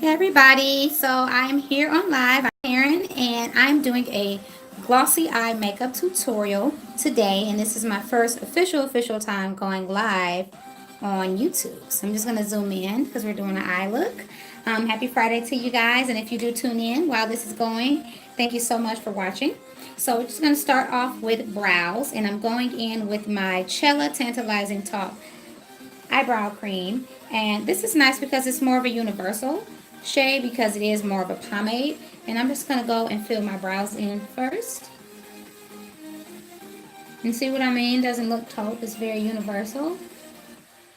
Hey everybody, so I'm here on live. I'm Erin and I'm doing a glossy eye makeup tutorial today, and this is my first official time going live on YouTube. So I'm just going to zoom in because we're doing an eye look. Happy Friday to you guys, and if you do tune in while this is going, thank you so much for watching. So we're just going to start off with brows, and I'm going in with my Cella Tantalizing Talk eyebrow cream, and this is nice because it's more of a universal shade because it is more of a pomade. And I'm just going to go and fill my brows in first, and see what I mean. Doesn't look taupe, it's very universal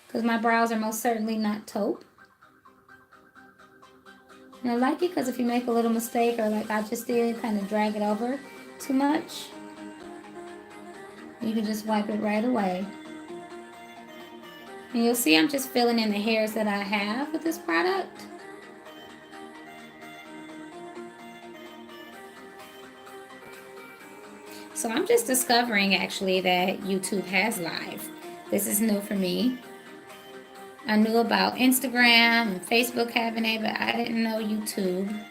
because my brows are most certainly not taupe. And I like it because if you make a little mistake, or like I just did, kind of drag it over too much, you can just wipe it right away. And you'll see I'm just filling in the hairs that I have with this product. So I'm just discovering actually that YouTube has live. This is new for me. I knew about Instagram and Facebook having it, but I didn't know YouTube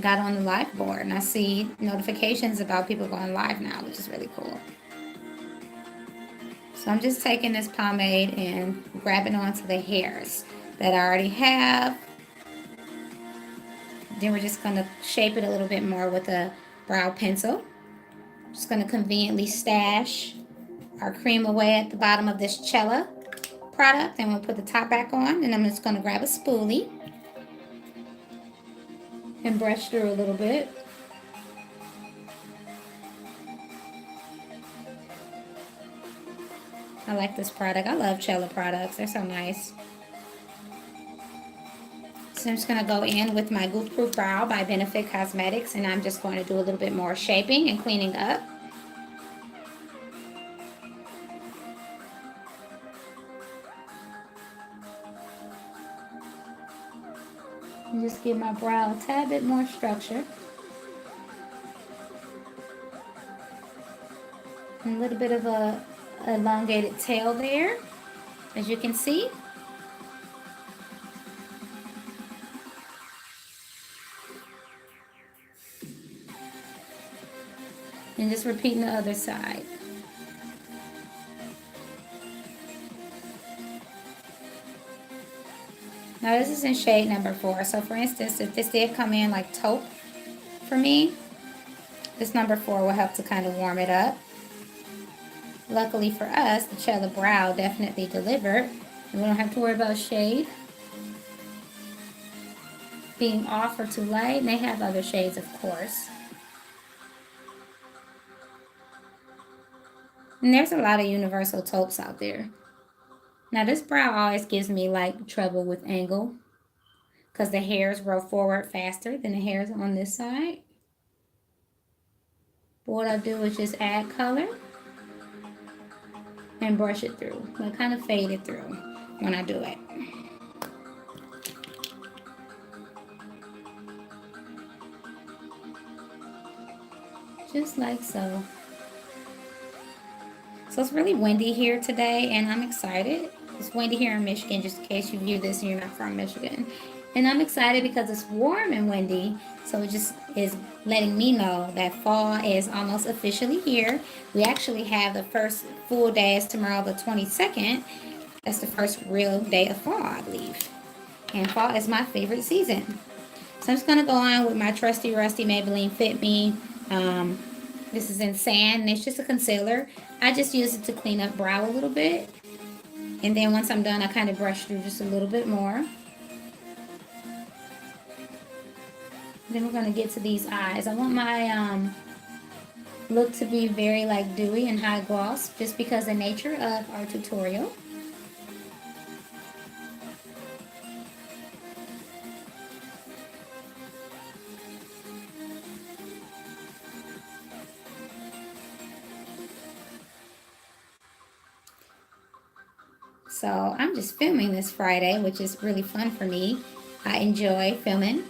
got on the live board. And I see notifications about people going live now, which is really cool. So I'm just taking this pomade and grabbing onto the hairs that I already have. Then we're just going to shape it a little bit more with a brow pencil. Just going to conveniently stash our cream away at the bottom of this Cella product, and we'll put the top back on, and I'm just going to grab a spoolie and brush through a little bit. I like this product. I love Cella products. They're so nice. So I'm just going to go in with my Goof Proof Brow by Benefit Cosmetics, and I'm just going to do a little bit more shaping and cleaning up. And just give my brow a tad bit more structure. And a little bit of a elongated tail there, as you can see. And just repeating the other side. Now this is in shade number 4. So for instance, if this did come in like taupe for me, this number 4 will help to kind of warm it up. Luckily for us, the Cella Brow definitely delivered. And we don't have to worry about shade being off or too light. And they have other shades, of course. And there's a lot of universal taupes out there. Now this brow always gives me like trouble with angle because the hairs grow forward faster than the hairs on this side. But what I do is just add color and brush it through. Like kind of fade it through when I do it. Just like so. So it's really windy here today, and I'm excited. It's windy here in Michigan, just in case you view this and you're not from Michigan. And I'm excited because it's warm and windy, so it just is letting me know that fall is almost officially here. We actually have the first full day is tomorrow, the 22nd. That's the first real day of fall, I believe. And fall is my favorite season. So I'm just going to go on with my trusty rusty Maybelline Fit Me. This is in Sand, and it's just a concealer. I just use it to clean up brow a little bit. And then once I'm done, I kind of brush through just a little bit more. Then we're going to get to these eyes. I want my look to be very like dewy and high gloss, just because the nature of our tutorial. So I'm just filming this Friday, which is really fun for me. I enjoy filming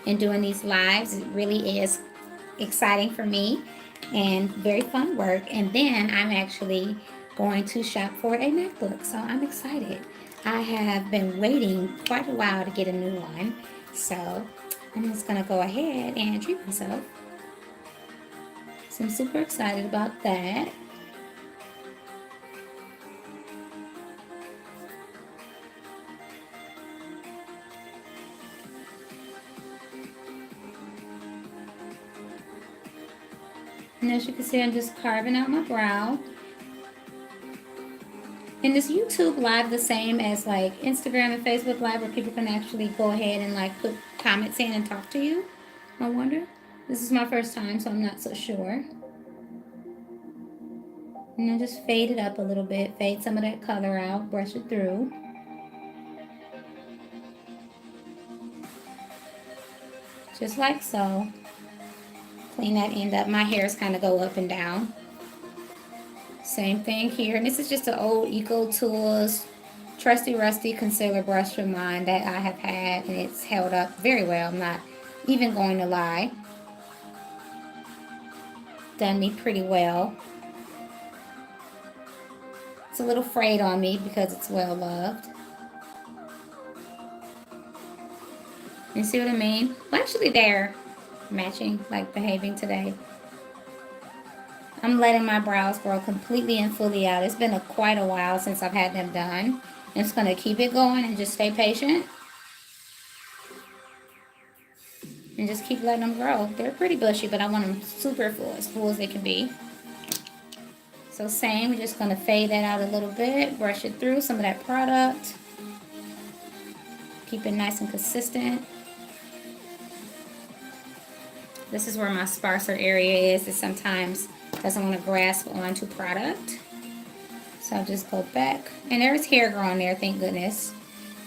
and doing these lives. It really is exciting for me and very fun work. And then I'm actually going to shop for a MacBook, so I'm excited. I have been waiting quite a while to get a new one. So I'm just gonna go ahead and treat myself. So I'm super excited about that. And as you can see, I'm just carving out my brow. And is YouTube Live the same as like Instagram and Facebook Live where people can actually go ahead and like put comments in and talk to you? I wonder. This is my first time, so I'm not so sure. And then just fade it up a little bit. Fade some of that color out. Brush it through. Just like so. Clean that end up. My hairs kind of go up and down. Same thing here. And this is just an old Eco Tools trusty rusty concealer brush of mine that I have had, and it's held up very well. I'm not even going to lie. Done me pretty well. It's a little frayed on me because it's well loved. You see what I mean? Well, actually they're matching, like behaving today. I'm letting my brows grow completely and fully out. It's been quite a while since I've had them done. I'm just going to keep it going and just stay patient. And just keep letting them grow. They're pretty bushy, but I want them super full as they can be. So same, we're just going to fade that out a little bit. Brush it through some of that product. Keep it nice and consistent. This is where my sparser area is. It sometimes doesn't want to grasp onto product. So I'll just go back. And there's hair growing there, thank goodness.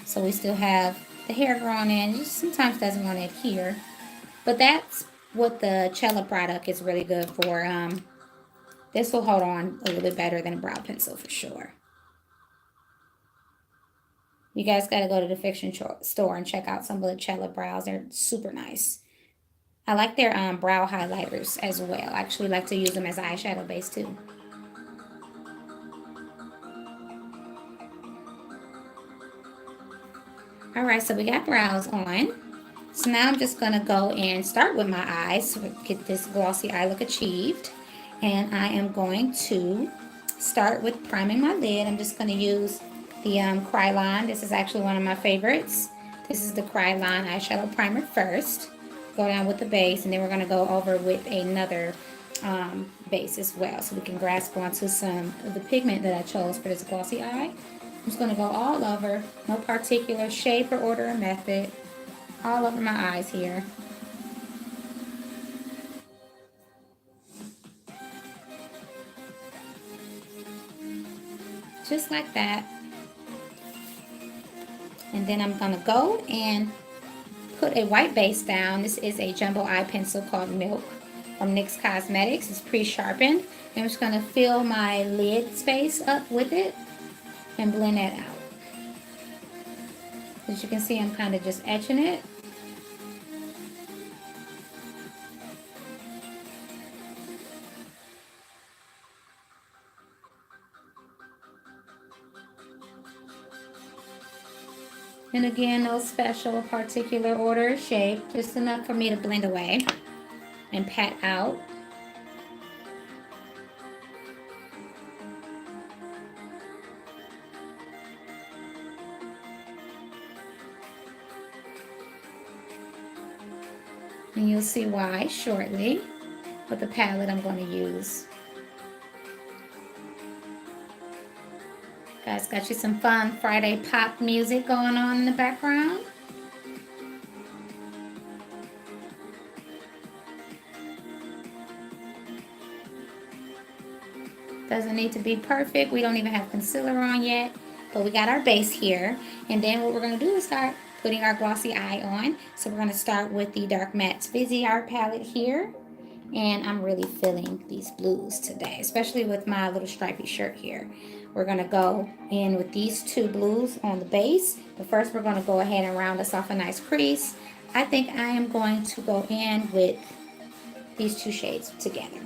So we still have the hair growing in. It just sometimes doesn't want to adhere. But that's what the Cella product is really good for. This will hold on a little bit better than a brow pencil for sure. You guys got to go to the Fiction store and check out some of the Cella brows. They're super nice. I like their brow highlighters as well. I actually like to use them as eyeshadow base too. Alright, so we got brows on. So now I'm just going to go and start with my eyes to get this glossy eye look achieved. And I am going to start with priming my lid. I'm just going to use the Krylon. This is actually one of my favorites. This is the Krylon eyeshadow primer first. Go down with the base, and then we're going to go over with another base as well, so we can grasp onto some of the pigment that I chose for this glossy eye. I'm just going to go all over, no particular shape or order or method, all over my eyes here. Just like that. And then I'm going to go and put a white base down. This is a jumbo eye pencil called Milk from NYX Cosmetics. It's pre-sharpened. I'm just going to fill my lid space up with it and blend that out. As you can see, I'm kind of just etching it. And again, no special particular order or shape, just enough for me to blend away and pat out. And you'll see why shortly with the palette I'm going to use. Guys, got you some fun Friday pop music going on in the background. Doesn't need to be perfect. We don't even have concealer on yet, but we got our base here. And then what we're going to do is start putting our glossy eye on. So we're going to start with the Dark Matte's Fizzy Art palette here. And I'm really feeling these blues today, especially with my little stripy shirt here. We're going to go in with these two blues on the base. But first we're going to go ahead and round us off a nice crease. I think I am going to go in with these two shades together.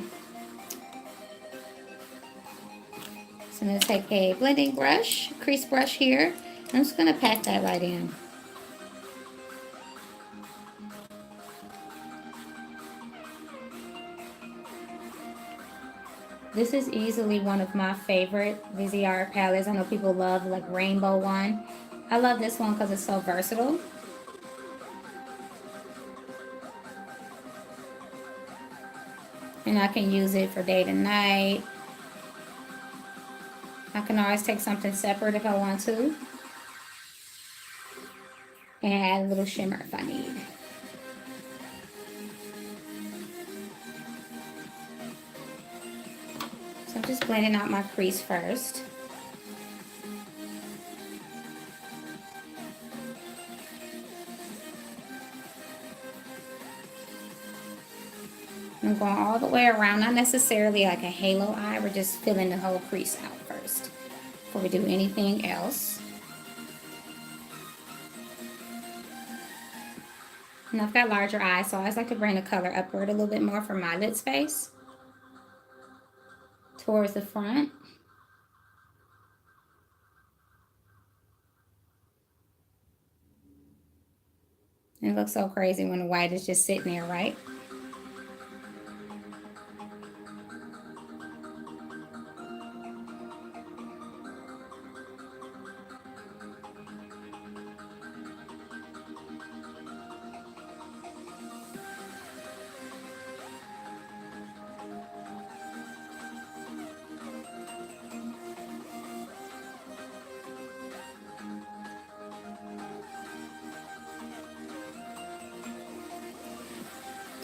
So I'm going to take a blending brush, crease brush here, I'm just going to pack that right in. This is easily one of my favorite Viseart palettes. I know people love like rainbow one. I love this one because it's so versatile. And I can use it for day to night. I can always take something separate if I want to. And add a little shimmer if I need. So I'm just blending out my crease first. I'm going all the way around, not necessarily like a halo eye. We're just filling the whole crease out first before we do anything else. And I've got larger eyes, so I always like to bring the color upward a little bit more for my lid space. Towards the front. It looks so crazy when the white is just sitting there, right?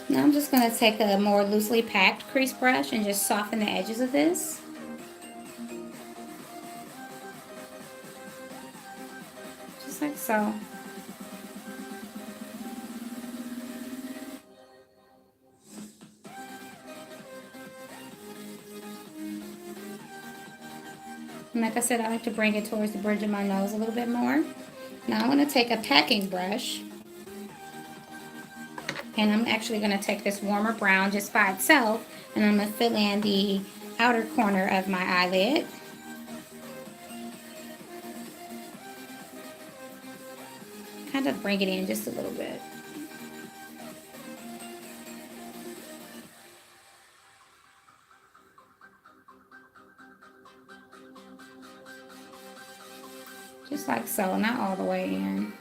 Now I'm just going to take a more loosely packed crease brush and just soften the edges of this. Just like so. And like I said, I like to bring it towards the bridge of my nose a little bit more. Now I'm going to take a packing brush. And I'm actually going to take this warmer brown just by itself. And I'm going to fill in the outer corner of my eyelid. Kind of bring it in just a little bit. Just like so, not all the way in.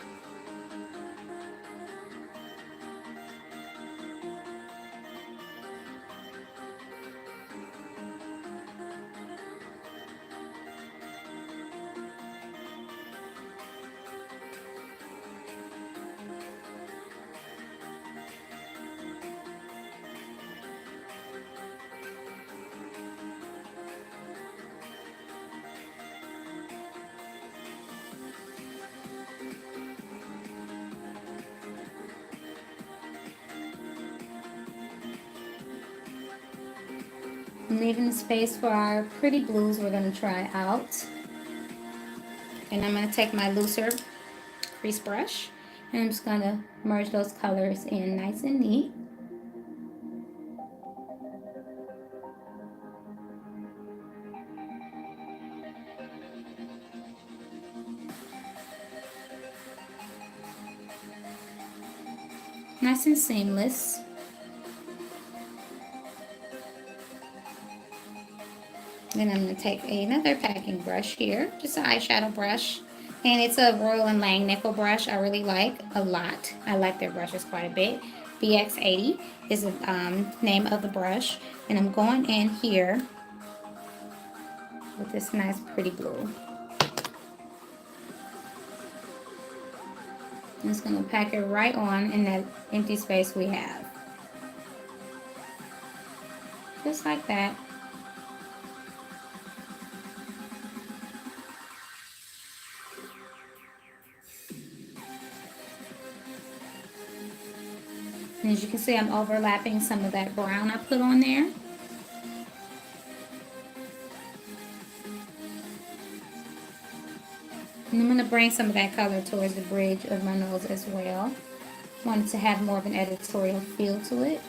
I'm leaving the space for our pretty blues we're going to try out. And I'm going to take my looser crease brush and I'm just going to merge those colors in nice and neat. Nice and seamless. Then I'm going to take another packing brush here, just an eyeshadow brush. And it's a Royal & Lang nickel brush I really like a lot. I like their brushes quite a bit. BX80 is the name of the brush. And I'm going in here with this nice pretty blue. I'm just going to pack it right on in that empty space we have. Just like that. And as you can see, I'm overlapping some of that brown I put on there. And I'm going to bring some of that color towards the bridge of my nose as well. Wanted to have more of an editorial feel to it.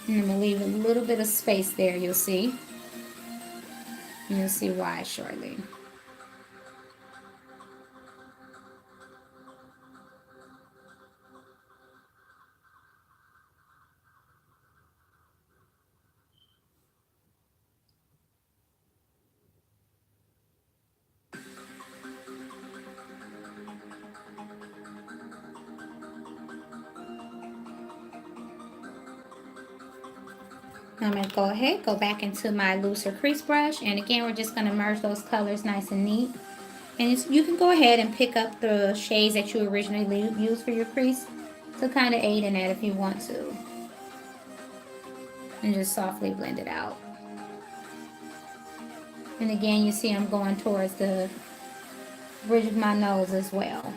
And I'm going to leave a little bit of space there, you'll see. You'll see why shortly. I'm going to go ahead, go back into my looser crease brush, and again we're just going to merge those colors nice and neat. And you can go ahead and pick up the shades that you originally used for your crease to kind of aid in that if you want to. And just softly blend it out. And again, you see I'm going towards the bridge of my nose as well.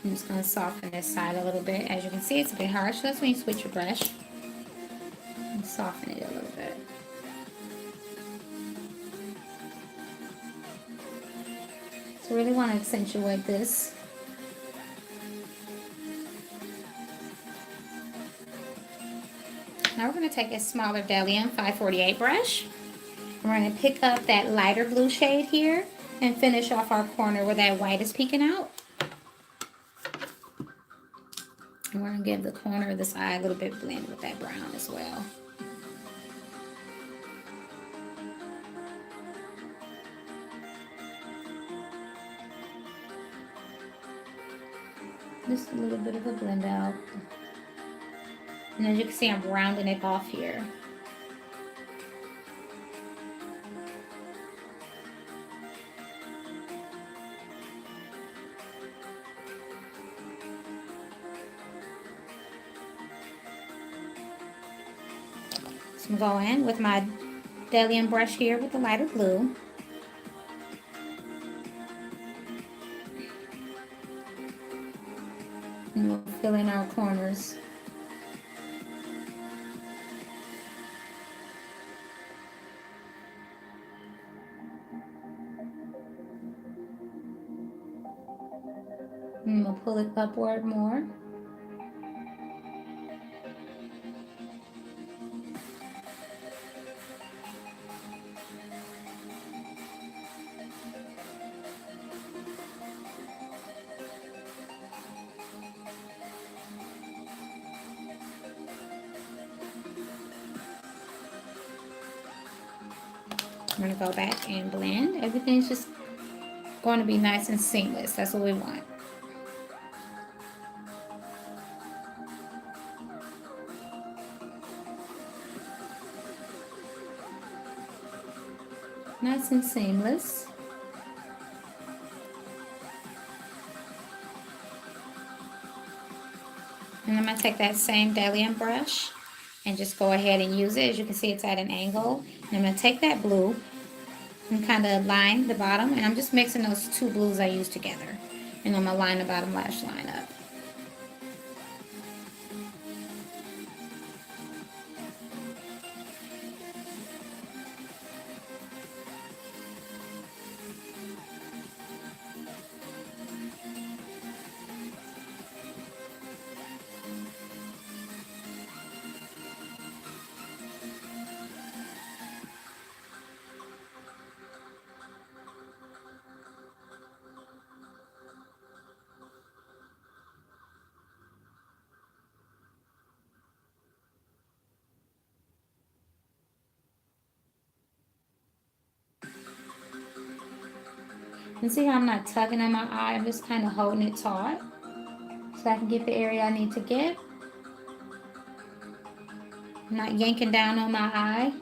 I'm just going to soften this side a little bit. As you can see, it's a bit harsh. So that's when you switch your brush and soften it a little bit. So really want to accentuate this. Now we're going to take a smaller Delium 548 brush. We're going to pick up that lighter blue shade here and finish off our corner where that white is peeking out. And we're going to give the corner of this eye a little bit blend with that brown as well. Just a little bit of a blend out. And as you can see, I'm rounding it off here. So I'm going in with my Delium brush here with the lighter blue. And we'll fill in our corners. And we'll pull it upward more. I'm going to go back and blend. Everything's just going to be nice and seamless. That's what we want. Nice and seamless. And I'm going to take that same Delium brush and just go ahead and use it. As you can see, it's at an angle. And I'm going to take that blue and kind of line the bottom. And I'm just mixing those two blues I used together. And I'm going to line the bottom lash line up. And see how I'm not tugging in my eye, I'm just kind of holding it taut so I can get the area I need to get. I'm not yanking down on my eye.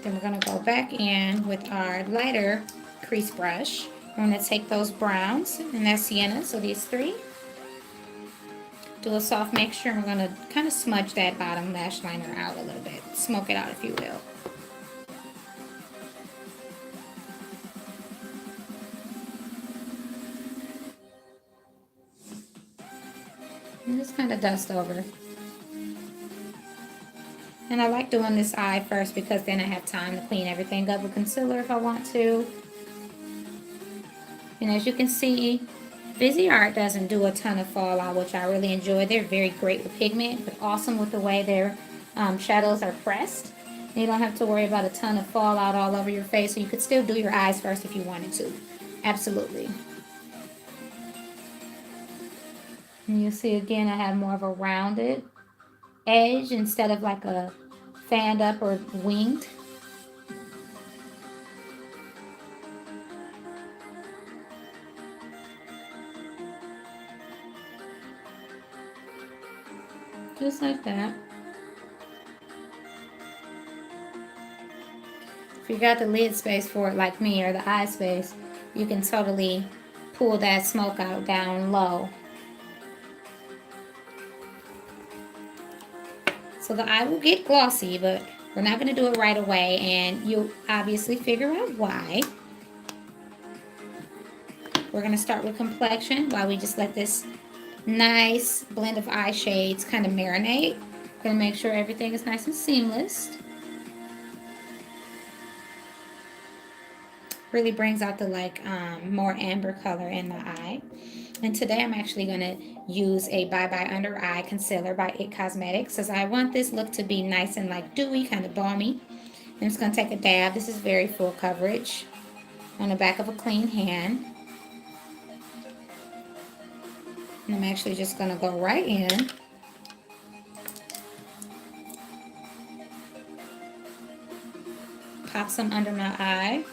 Then we're going to go back in with our lighter crease brush. We're going to take those browns, and that's sienna, so these three. Do a soft mixture, and we're going to kind of smudge that bottom lash liner out a little bit. Smoke it out, if you will. And just kind of dust over. And I like doing this eye first because then I have time to clean everything up with concealer if I want to. And as you can see, Viseart doesn't do a ton of fallout, which I really enjoy. They're very great with pigment, but awesome with the way their shadows are pressed. And you don't have to worry about a ton of fallout all over your face, so you could still do your eyes first if you wanted to. Absolutely. And you see again, I have more of a rounded edge instead of like a fanned up or winged. Just like that. If you got the lid space for it like me, or the eye space, you can totally pull that smoke out down low. So the eye will get glossy, but we're not going to do it right away, and you'll obviously figure out why. We're going to start with complexion while we just let this nice blend of eye shades kind of marinate. Going to make sure everything is nice and seamless. Really brings out the more amber color in the eye. And today I'm actually going to use a Bye Bye Under Eye Concealer by IT Cosmetics, as I want this look to be nice and like dewy, kind of balmy. I'm just going to take a dab. This is very full coverage on the back of a clean hand. And I'm actually just going to go right in. Pop some under my eye.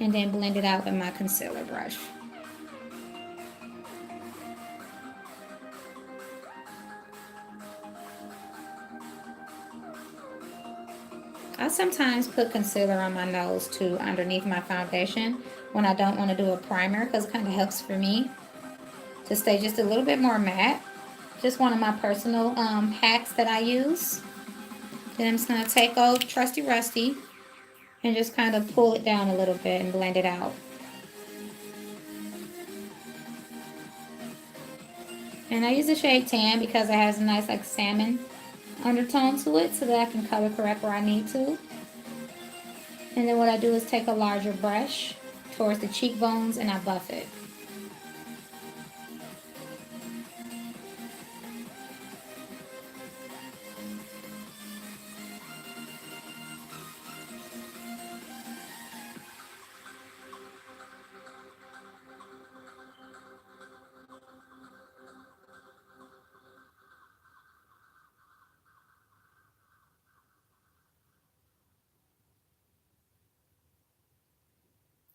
And then blend it out with my concealer brush. I sometimes put concealer on my nose too, underneath my foundation, when I don't want to do a primer, because it kind of helps for me to stay just a little bit more matte. Just one of my personal hacks that I use. Then I'm just going to take old Trusty Rusty and just kind of pull it down a little bit and blend it out. And I use the shade Tan because it has a nice like salmon undertone to it, so that I can color correct where I need to. And then what I do is take a larger brush towards the cheekbones and I buff it.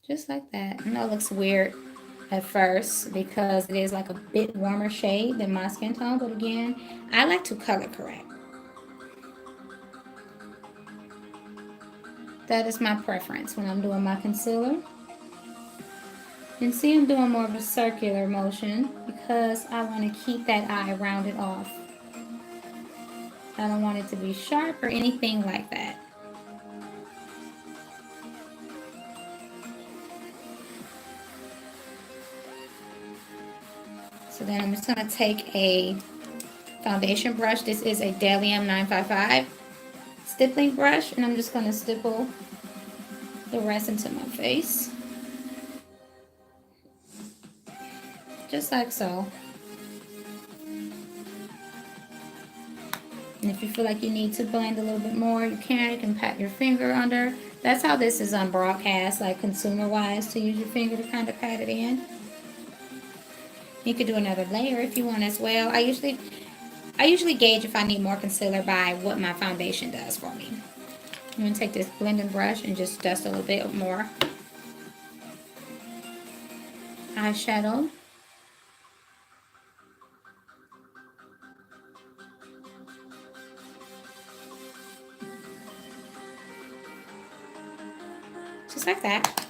Just like that. I know it looks weird at first because it is like a bit warmer shade than my skin tone, but again, I like to color correct. That is my preference when I'm doing my concealer. And see, I'm doing more of a circular motion because I want to keep that eye rounded off. I don't want it to be sharp or anything like that. So then I'm just going to take a foundation brush. This is a Delium 955 stippling brush, and I'm just going to stipple the rest into my face. Just like so. And if you feel like you need to blend a little bit more, you can. You can pat your finger under. That's how this is on broadcast, like consumer-wise, to use your finger to kind of pat it in. You could do another layer if you want as well. I usually gauge if I need more concealer by what my foundation does for me. I'm going to take this blending brush and just dust a little bit more eyeshadow. Just like that.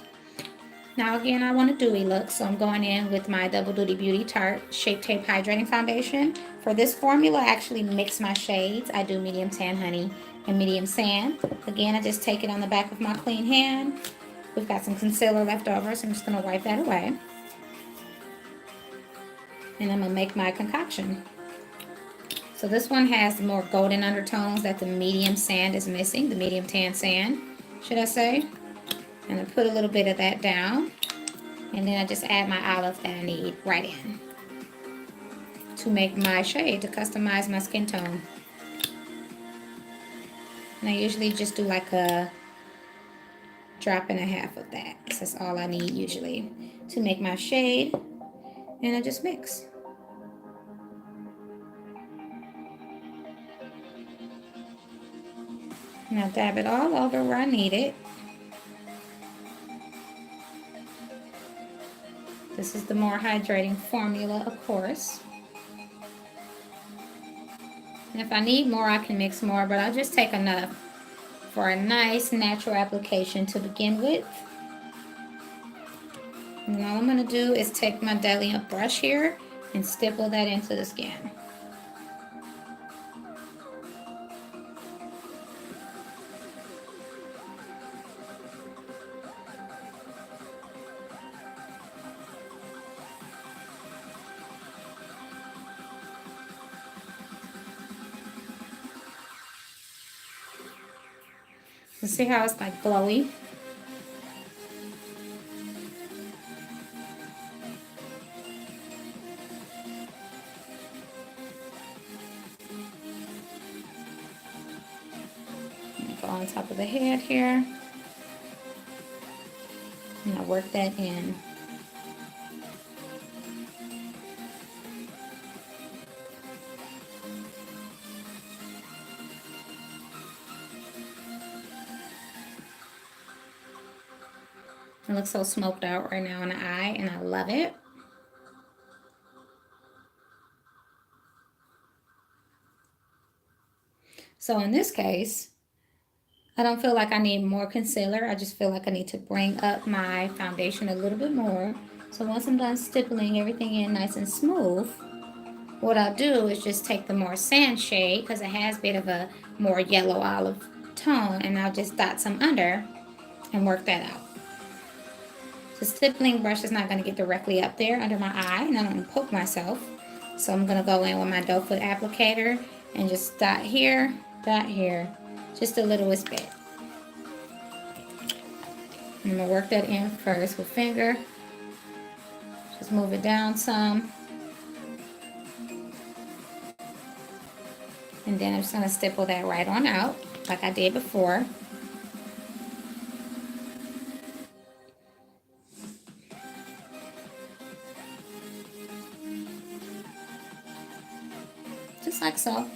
Now again, I want a dewy look, so I'm going in with my Double Duty Beauty Tarte Shape Tape Hydrating Foundation. For this formula, I actually mix my shades. I do medium tan honey and medium sand. Again, I just take it on the back of my clean hand. We've got some concealer left over, so I'm just going to wipe that away. And I'm gonna make my concoction. So this one has more golden undertones that the medium sand is missing, the medium tan sand, should I say. And I put a little bit of that down. And then I just add my olive that I need right in to make my shade, to customize my skin tone. And I usually just do like a drop and a half of that. So that's all I need usually to make my shade. And I just mix. Now dab it all over where I need it. This is the more hydrating formula, of course. And if I need more, I can mix more, but I'll just take enough for a nice natural application to begin with. And all I'm going to do is take my Delia brush here and stipple that into the skin. You see how it's like glowy? Go on top of the head here. And I'll work that in. It looks so smoked out right now in the eye, and I love it. So in this case, I don't feel like I need more concealer. I just feel like I need to bring up my foundation a little bit more. So once I'm done stippling everything in nice and smooth, what I'll do is just take the more sand shade, because it has a bit of a more yellow olive tone, and I'll just dot some under and work that out. The stippling brush is not going to get directly up there under my eye, and I don't want to poke myself. So I'm going to go in with my doe foot applicator and just dot here, just the littlest bit. I'm going to work that in first with finger. Just move it down some. And then I'm just going to stipple that right on out like I did before. Just like so.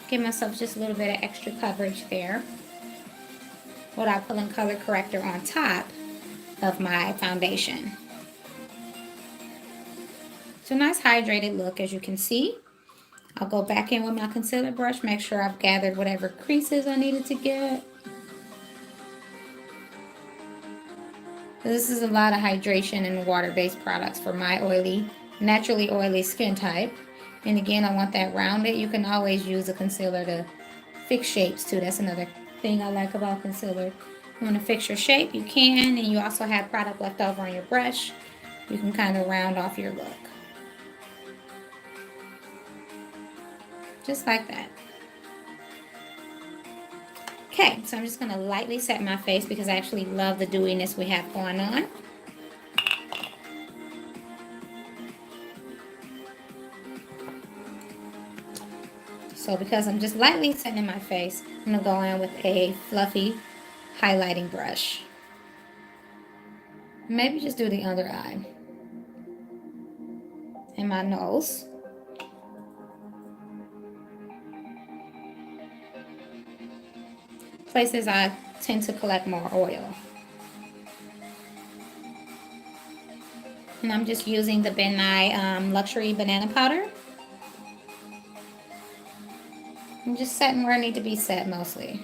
Give myself just a little bit of extra coverage there without pulling color corrector on top of my foundation. It's a nice hydrated look, as you can see. I'll go back in with my concealer brush, make sure I've gathered whatever creases I needed to get. This is a lot of hydration in water-based products for my oily, naturally oily skin type. And again, I want that rounded. You can always use a concealer to fix shapes too. That's another thing I like about concealer. You want to fix your shape, you can, and you also have product left over on your brush. You can kind of round off your look. Just like that. Okay, so I'm just going to lightly set my face because I actually love the dewiness we have going on. So because I'm just lightly setting my face, I'm going to go in with a fluffy highlighting brush. Maybe just do the other eye and my nose. Places I tend to collect more oil. And I'm just using the Ben Nye Luxury Banana Powder. I'm just setting where I need to be set mostly.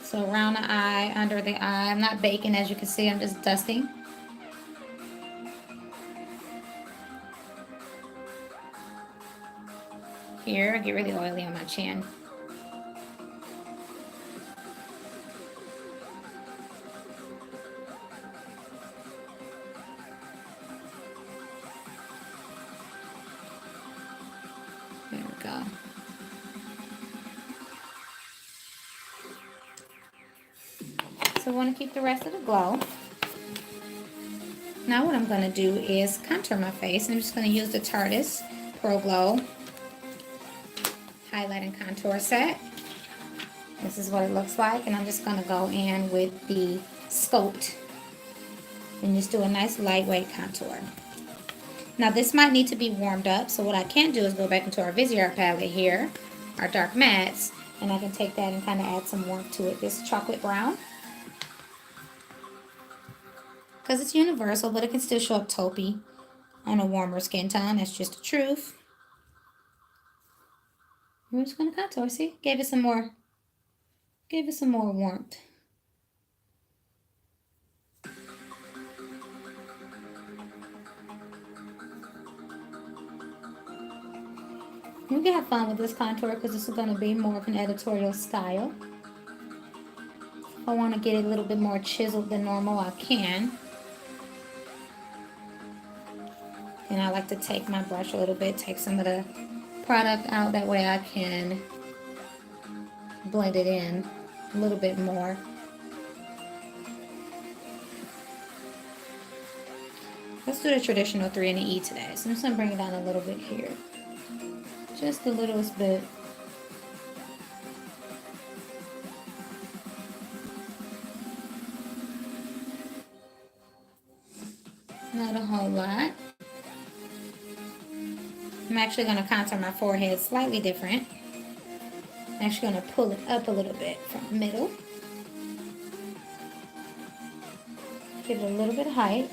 So around the eye, under the eye. I'm not baking, as you can see, I'm just dusting. here. I get really oily on my chin. There we go. So I want to keep the rest of the glow. Now what I'm going to do is contour my face. I'm just going to use the Tarte's Pro Glow Highlight and Contour Set. This is what it looks like, and I'm just going to go in with the Sculpt and just do a nice lightweight contour. Now this might need to be warmed up, so what I can do is go back into our Viseart palette here, our dark mattes, and I can take that and kind of add some warmth to it. This chocolate brown, because it's universal, but it can still show up taupey on a warmer skin tone. That's just the truth. We're just gonna contour. See, gave it some more warmth. We can have fun with this contour because this is going to be more of an editorial style. If I want to get it a little bit more chiseled than normal, I can. And I like to take my brush a little bit, take some of the product out. That way I can blend it in a little bit more. Let's do the traditional 3 and an E today. So I'm just going to bring it down a little bit here. Just the littlest bit. Not a whole lot. I'm actually going to contour my forehead slightly different. I'm actually going to pull it up a little bit from the middle. Give it a little bit of height.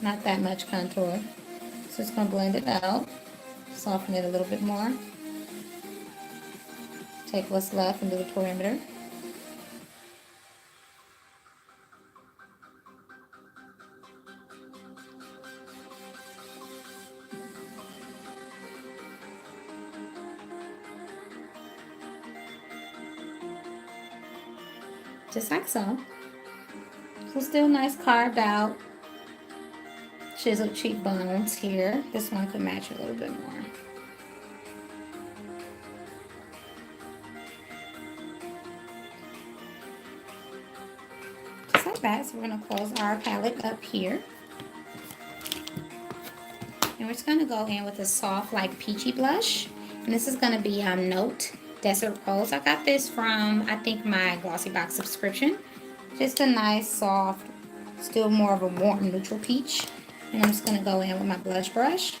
Not that much contour. So just going to blend it out. Soften it a little bit more. Take what's left and do the perimeter. Just like so. So still nice carved out, chiseled cheekbones here. This one could match a little bit more. Just like that. So we're going to close our palette up here. And we're just going to go in with a soft, like peachy blush. And this is going to be Note Desert Rose. I got this from, I think, my Glossy Box subscription. Just a nice, soft, still more of a warm neutral peach. And I'm just going to go in with my blush brush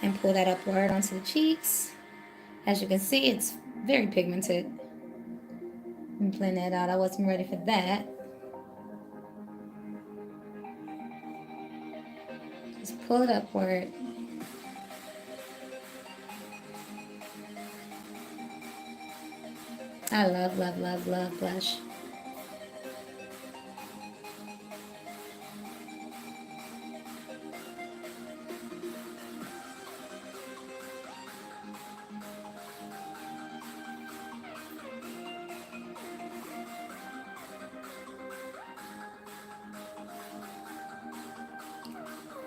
and pull that upward onto the cheeks. As you can see, it's very pigmented. And blend that out. I wasn't ready for that. Just pull it upward. I love, love, love, love blush.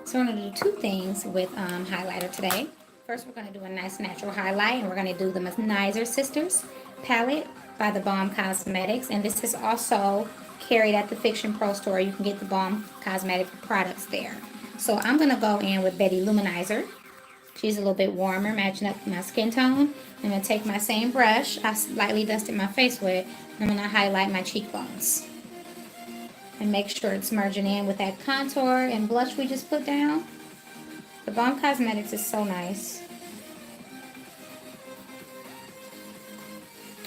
So we're going to do two things with highlighter today. First, we're going to do a nice natural highlight, and we're going to do the Nizer Sisters palette by the Balm Cosmetics. And this is also carried at the Fiction Pro store. You can get the Balm Cosmetic products there. So I'm going to go in with Betty Luminizer. She's a little bit warmer, matching up with my skin tone. I'm going to take my same brush I lightly dusted my face with, and I'm going to highlight my cheekbones. And make sure it's merging in with that contour and blush we just put down. The Balm Cosmetics is so nice.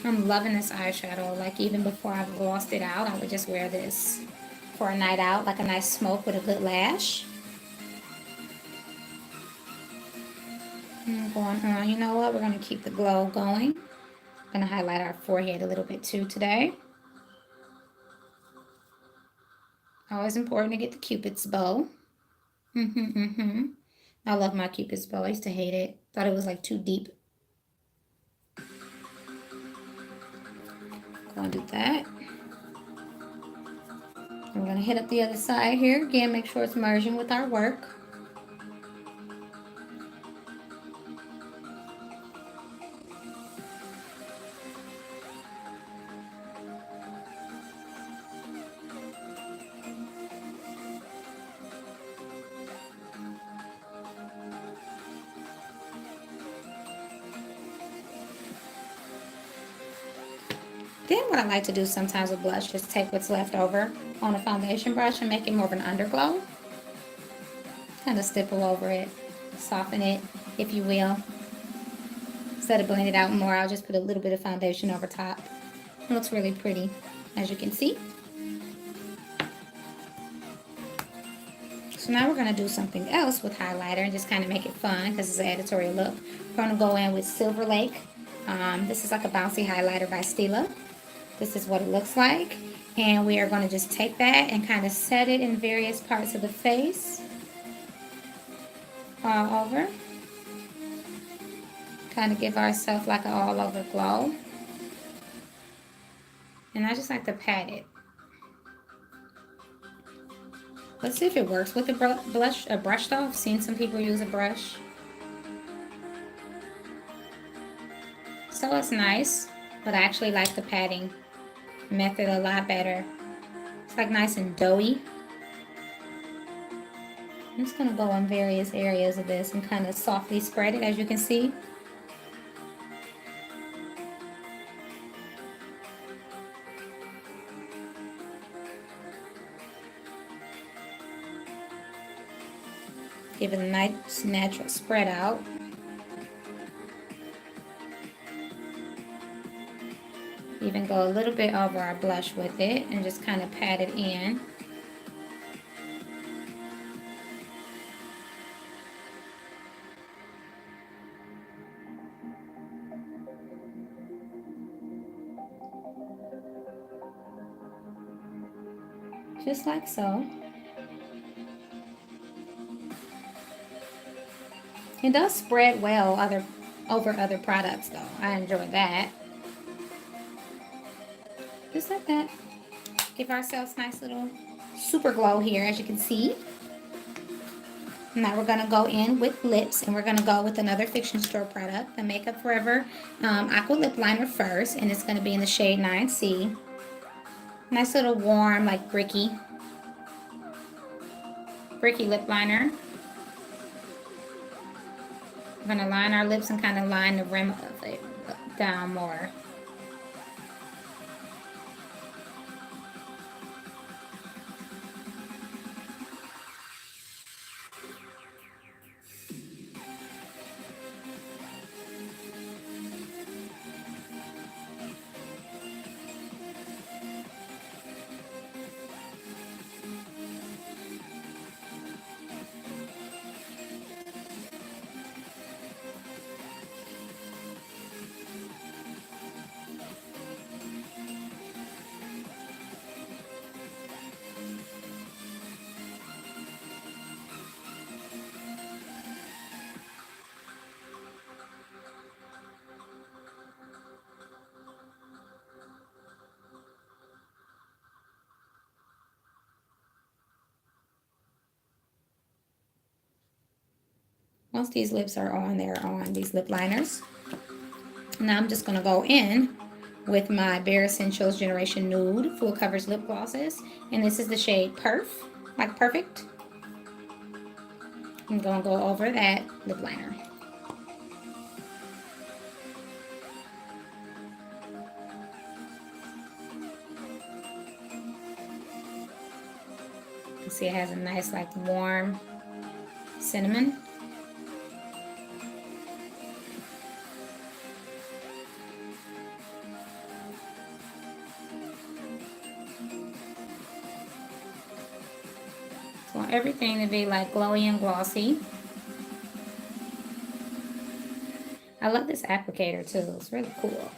I'm loving this eyeshadow. Like, even before I've glossed it out, I would just wear this for a night out, like a nice smoke with a good lash. And going on, you know what? We're going to keep the glow going. I'm going to highlight our forehead a little bit too today. Always important to get the Cupid's bow. I love my Cupid's bow. I used to hate it. Thought it was like too deep. Gonna do that. I'm gonna hit up the other side here. Again, make sure it's merging with our work. Then what I like to do sometimes with blush is take what's left over on a foundation brush and make it more of an underglow. Kind of stipple over it, soften it, if you will. Instead of blending it out more, I'll just put a little bit of foundation over top. It looks really pretty, as you can see. So now we're going to do something else with highlighter and just kind of make it fun because it's an editorial look. We're going to go in with Silver Lake. This is like a bouncy highlighter by Stila. This is what it looks like. And we are going to just take that and kind of set it in various parts of the face. All over. Kind of give ourselves like an all over glow. And I just like to pat it. Let's see if it works with a brush though. I've seen some people use a brush. So it's nice, but I actually like the patting method a lot better. It's like nice and doughy. I'm just gonna go in various areas of this and kind of softly spread it, as you can see. Give it a nice natural spread out. Even go a little bit over our blush with it and just kind of pat it in. Just like so. It does spread well over other products though. I enjoy that. Just like that. Give ourselves a nice little super glow here, as you can see. Now we're going to go in with lips, and we're going to go with another Fiction Store product, the Makeup Forever Aqua Lip Liner first, and it's going to be in the shade 9C. Nice little warm, like bricky lip liner. We're going to line our lips and kind of line the rim of it down more. Once these lips are on, they're on these lip liners. Now I'm just going to go in with my Bare Essentials Generation Nude Full Coverage Lip Glosses. And this is the shade Perf, like perfect. I'm going to go over that lip liner. You can see it has a nice like warm cinnamon. So I want everything to be like glowy and glossy. I love this applicator too. It's really cool.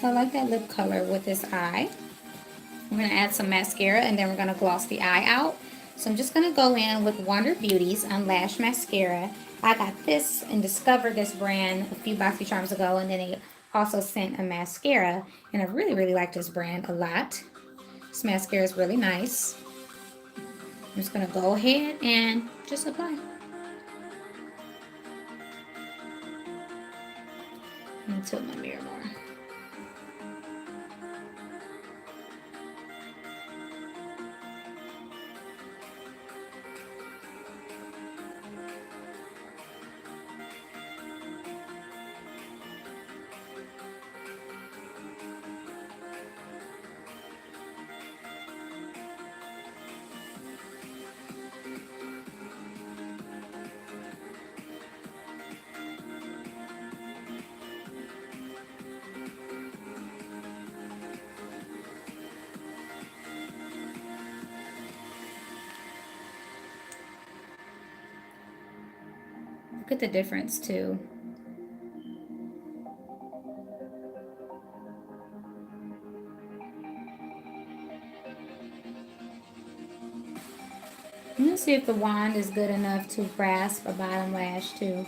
So I like that lip color with this eye. I'm going to add some mascara and then we're going to gloss the eye out. So I'm just going to go in with Wonder Beauty's Unlash Mascara. I got this and discovered this brand a few Boxy Charms ago, and then they also sent a mascara, and I really, really like this brand a lot. This mascara is really nice. I'm just going to go ahead and just apply. I'm going to tilt my mirror more. Look at the difference too. I'm going to see if the wand is good enough to grasp a bottom lash too.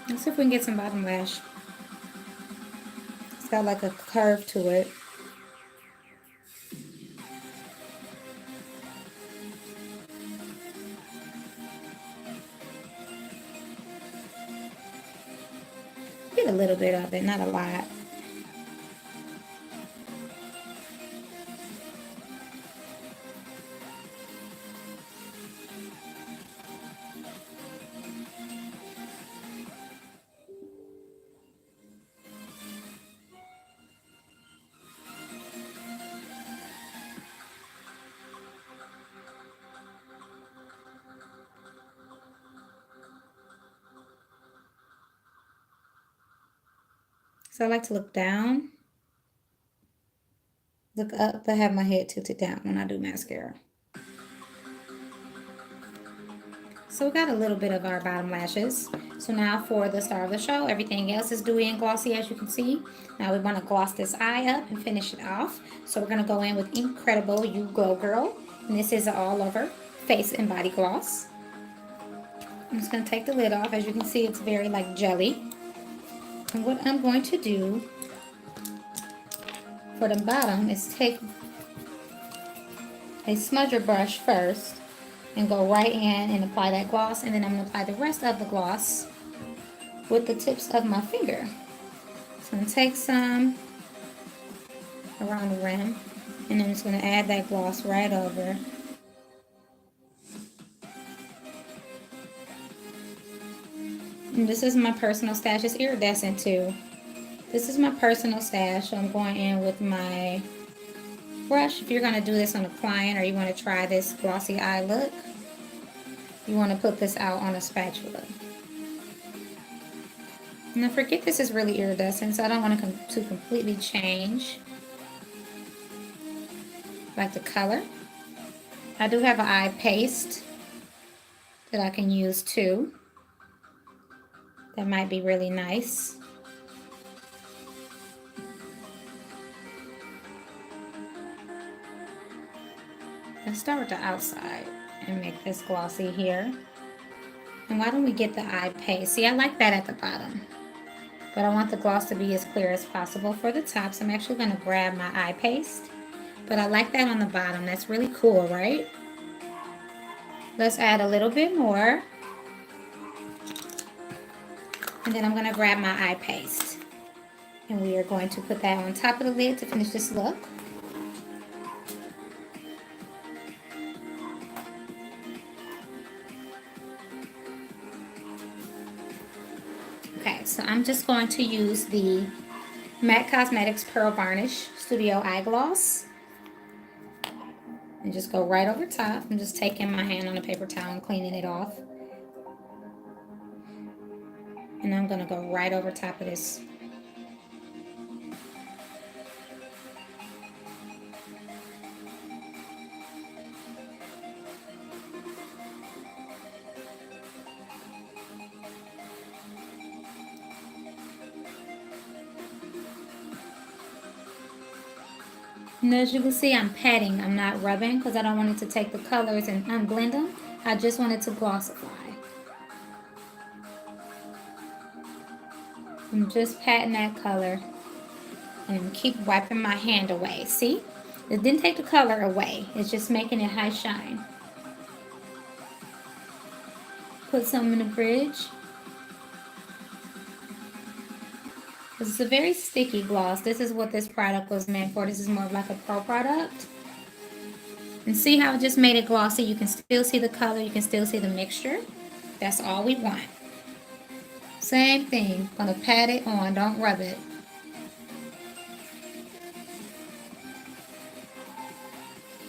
Let's see if we can get some bottom lash. It's got like a curve to it. Get a little bit of it, not a lot. So I like to look down, look up, but have my head tilted down when I do mascara. So we got a little bit of our bottom lashes. So now for the star of the show, everything else is dewy and glossy, as you can see. Now we want to gloss this eye up and finish it off. So we're going to go in with Incredible You Glow Girl. And this is an all over face and body gloss. I'm just going to take the lid off. As you can see, it's very like jelly. And what I'm going to do for the bottom is take a smudger brush first and go right in and apply that gloss, and then I'm going to apply the rest of the gloss with the tips of my finger. So I'm going to take some around the rim, and I'm just going to add that gloss right over. And this is my personal stash. It's iridescent too. This is my personal stash, so I'm going in with my brush. If you're going to do this on a client or you want to try this glossy eye look, you want to put this out on a spatula. Now forget this is really iridescent, so I don't want to completely change like the color. I do have an eye paste that I can use too. That might be really nice. Let's start with the outside and make this glossy here. And why don't we get the eye paste? See, I like that at the bottom, but I want the gloss to be as clear as possible for the top. So I'm actually going to grab my eye paste, but I like that on the bottom. That's really cool, right? Let's add a little bit more. And then I'm going to grab my eye paste. And we are going to put that on top of the lid to finish this look. So I'm just going to use the MAC Cosmetics Pearl Varnish Studio Eye Gloss. And just go right over top. I'm just taking my hand on a paper towel and cleaning it off. And I'm going to go right over top of this. And as you can see, I'm patting, I'm not rubbing because I don't want it to take the colors and unblend them. I just want it to glossify. I'm just patting that color and keep wiping my hand away. See? It didn't take the color away. It's just making it high shine. Put some in the bridge. This is a very sticky gloss. This is what this product was meant for. This is more of like a pro product. And see how I just made it glossy? You can still see the color. You can still see the mixture. That's all we want. Same thing. Gonna pat it on. Don't rub it.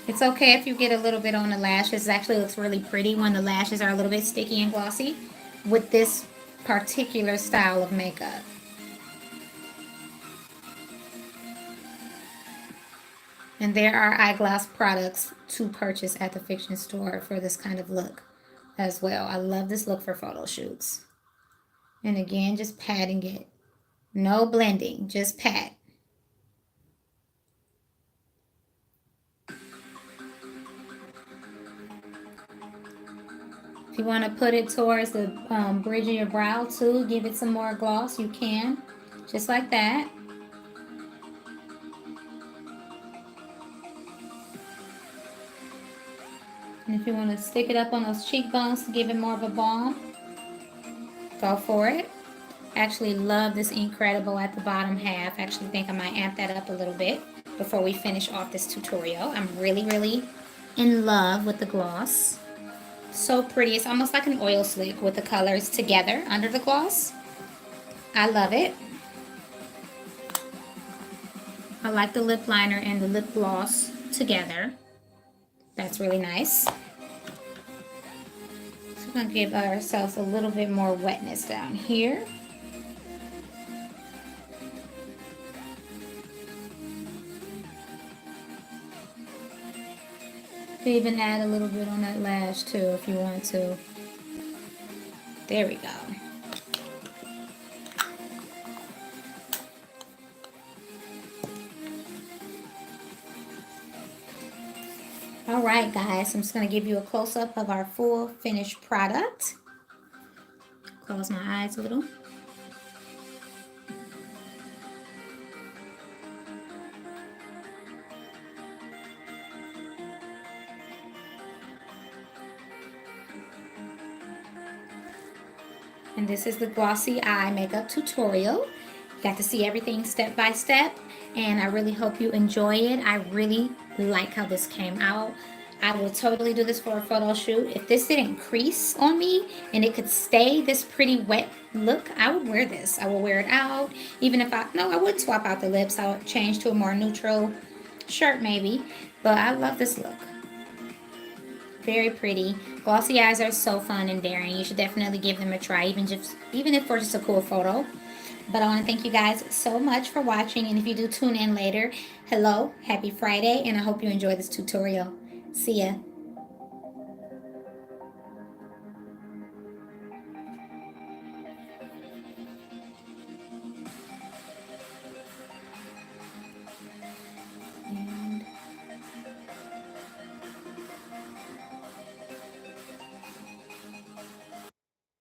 It's okay if you get a little bit on the lashes. It actually looks really pretty when the lashes are a little bit sticky and glossy with this particular style of makeup. And there are eyeglass products to purchase at the Fiction store for this kind of look as well. I love this look for photo shoots. And again, just patting it. No blending, just pat. If you want to put it towards the bridge of your brow too, give it some more gloss, you can. Just like that. And if you want to stick it up on those cheekbones to give it more of a balm, go for it. Actually love this Incredible at the bottom half. Actually think I might amp that up a little bit before we finish off this tutorial. I'm really in love with the gloss. So pretty. It's almost like an oil slick with the colors together under the gloss. I love it. I like the lip liner and the lip gloss together. That's really nice. So we're going to give ourselves a little bit more wetness down here. You can even add a little bit on that lash too if you want to. There we go. Alright guys, I'm just going to give you a close-up of our full finished product. Close my eyes a little. And this is the Glossy Eye Makeup tutorial. You got to see everything step by step, and I really hope you enjoy it. I really like how this came out. I would totally do this for a photo shoot. If this didn't crease on me and it could stay this pretty wet look, I would wear this. I will wear it out. Even if I would swap out the lips. I would change to a more neutral shirt maybe. But I love this look. Very pretty. Glossy eyes are so fun and daring. You should definitely give them a try, even if for just a cool photo. But I want to thank you guys so much for watching. And if you do tune in later, hello, happy Friday, and I hope you enjoy this tutorial. See ya.